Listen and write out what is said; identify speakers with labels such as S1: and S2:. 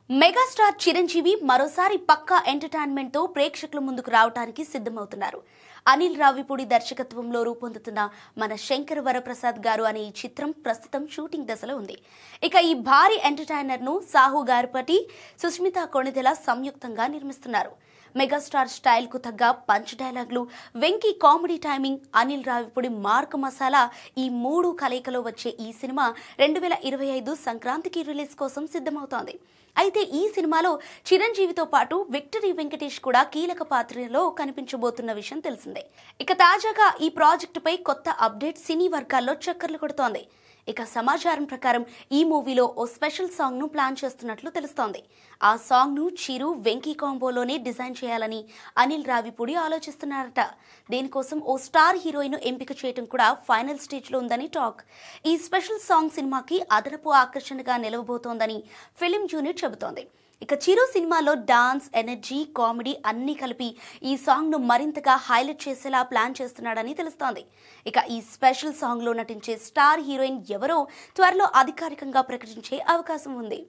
S1: Megastar Chiranjeevi మరోసారి పక్కా entertainment తో ప్రేక్షకుల ముందుకు రావడానికి సిద్ధమవుతున్నారు. అనిల్ రావిపూడి దర్శకత్వంలో రూపొందుతున్న మన శంకర్ వరప్రసాద్ గారు అనే ఈ చిత్రం ప్రస్తుతం షూటింగ్ దశలో ఉంది. ఇక ఈ భారీ ఎంటర్‌టైనర్ ను సాహు గారిపటి, సుస్మితా కొణిదెల సంయుక్తంగా నిర్మిస్తున్నారు. మెగాస్టార్ స్టైల్ కు తగ్గ పంచ్ డైలాగులు, Venky comedy timing, Anil Ravipudi mark masala ఈ మూడు కలయికలో వచ్చే ఈ సినిమా 2025 సంక్రాంతికి రిలీజ్ కోసం సిద్ధమవుతోంది. అయితే ఈ సినిమాలో చిరంజీవితో పాటు విక్టరీ వెంకటేష్ కూడా కీలక పాత్రలో కనిపించబోతున్న విషయం తెలిసిందే. ఇక తాజాగా ఈ ప్రాజెక్టుపై కొత్త అప్డేట్ సినీ వర్గాల్లో చక్కర్లు కొడుతోంది. ఇక సమాచారం ప్రకారం ఈ మూవీలో ఓ స్పెషల్ సాంగ్ ను ప్లాన్ చేస్తున్నట్లు తెలుస్తోంది. ఆ సాంగ్ ను చిరు వెంకీ కాంబోలోనే డిజైన్ చేయాలని అనిల్ రావిపూడి ఆలోచిస్తున్నారట. దీనికోసం ఓ స్టార్ హీరోయిన్ ఎంపిక చేయడం కూడా ఫైనల్ స్టేజ్ లో ఉందని టాక్. ఈ స్పెషల్ సాంగ్ సినిమాకి అదనపు ఆకర్షణగా నిలవబోతోందని ఫిలిం యూనిట్ చెబుతోంది. ఇక చిరు సినిమాలో డాన్స్, ఎనర్జీ, కామెడీ అన్ని కలిపి ఈ సాంగ్ ను మరింతగా హైలైట్ చేసేలా ప్లాన్ చేస్తున్నాడని తెలుస్తోంది. ఇక ఈ స్పెషల్ సాంగ్ లో నటించే స్టార్ హీరోయిన్ ఎవరో త్వరలో అధికారికంగా ప్రకటించే అవకాశం ఉంది.